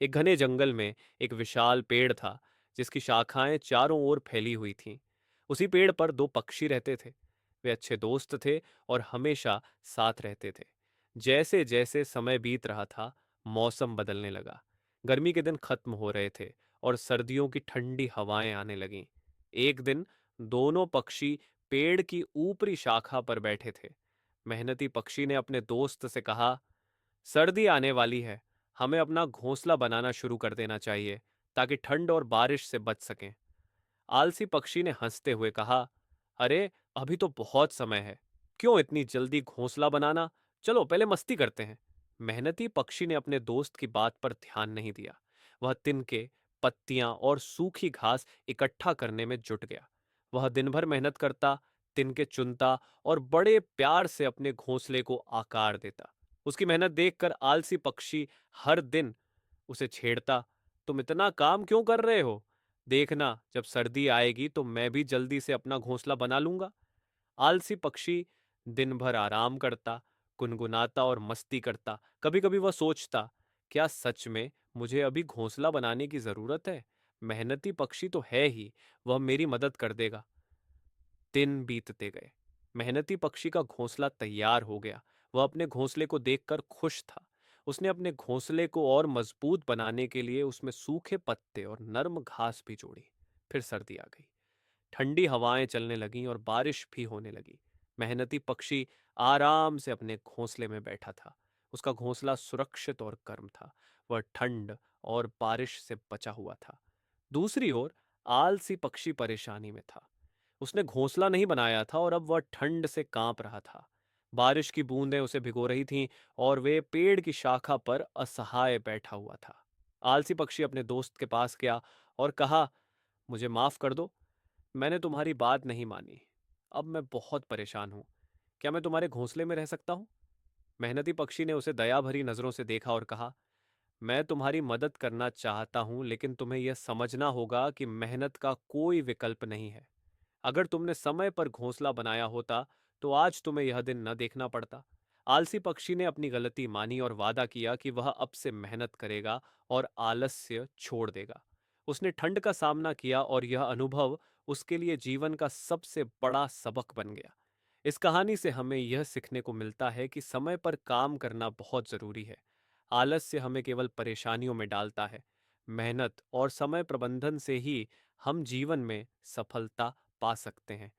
एक घने जंगल में एक विशाल पेड़ था, जिसकी शाखाएं चारों ओर फैली हुई थीं। उसी पेड़ पर दो पक्षी रहते थे। वे अच्छे दोस्त थे और हमेशा साथ रहते थे। जैसे जैसे समय बीत रहा था, मौसम बदलने लगा। गर्मी के दिन खत्म हो रहे थे और सर्दियों की ठंडी हवाएं आने लगीं। एक दिन दोनों पक्षी पेड़ की ऊपरी शाखा पर बैठे थे। मेहनती पक्षी ने अपने दोस्त से कहा, सर्दी आने वाली है, हमें अपना घोंसला बनाना शुरू कर देना चाहिए ताकि ठंड और बारिश से बच सकें। आलसी पक्षी ने हंसते हुए कहा, अरे अभी तो बहुत समय है, क्यों इतनी जल्दी घोंसला बनाना? चलो पहले मस्ती करते हैं। मेहनती पक्षी ने अपने दोस्त की बात पर ध्यान नहीं दिया। वह तिनके, पत्तियां और सूखी घास इकट्ठा करने में जुट गया। वह दिन भर मेहनत करता, तिनके चुनता और बड़े प्यार से अपने घोंसले को आकार देता। उसकी मेहनत देखकर आलसी पक्षी हर दिन उसे छेड़ता, तुम इतना काम क्यों कर रहे हो? देखना, जब सर्दी आएगी तो मैं भी जल्दी से अपना घोंसला बना लूंगा। आलसी पक्षी दिन भर आराम करता, गुनगुनाता और मस्ती करता। कभी कभी वह सोचता, क्या सच में मुझे अभी घोंसला बनाने की जरूरत है? मेहनती पक्षी तो है ही, वह मेरी मदद कर देगा। दिन बीतते गए। मेहनती पक्षी का घोंसला तैयार हो गया। वह अपने घोंसले को देखकर खुश था। उसने अपने घोंसले को और मजबूत बनाने के लिए उसमें सूखे पत्ते और नर्म घास भी जोड़ी। फिर सर्दी आ गई। ठंडी हवाएं चलने लगीं और बारिश भी होने लगी। मेहनती पक्षी आराम से अपने घोंसले में बैठा था। उसका घोंसला सुरक्षित और गर्म था। वह ठंड और बारिश से बचा हुआ था। दूसरी ओर आलसी पक्षी परेशानी में था। उसने घोंसला नहीं बनाया था और अब वह ठंड से कांप रहा था। बारिश की बूंदें उसे भिगो रही थीं और वे पेड़ की शाखा पर असहाय बैठा हुआ था। आलसी पक्षी अपने दोस्त के पास गया और कहा, मुझे माफ कर दो, मैंने तुम्हारी बात नहीं मानी। अब मैं बहुत परेशान हूं। क्या मैं तुम्हारे घोंसले में रह सकता हूं? मेहनती पक्षी ने उसे दया भरी नजरों से देखा और कहा, मैं तुम्हारी मदद करना चाहता हूं, लेकिन तुम्हें यह समझना होगा कि मेहनत का कोई विकल्प नहीं है। अगर तुमने समय पर घोंसला बनाया होता तो आज तुम्हें यह दिन न देखना पड़ता। आलसी पक्षी ने अपनी गलती मानी और वादा किया कि वह अब से मेहनत करेगा और आलस्य छोड़ देगा। उसने ठंड का सामना किया और यह अनुभव उसके लिए जीवन का सबसे बड़ा सबक बन गया। इस कहानी से हमें यह सीखने को मिलता है कि समय पर काम करना बहुत जरूरी है। आलस्य हमें केवल परेशानियों में डालता है। मेहनत और समय प्रबंधन से ही हम जीवन में सफलता पा सकते हैं।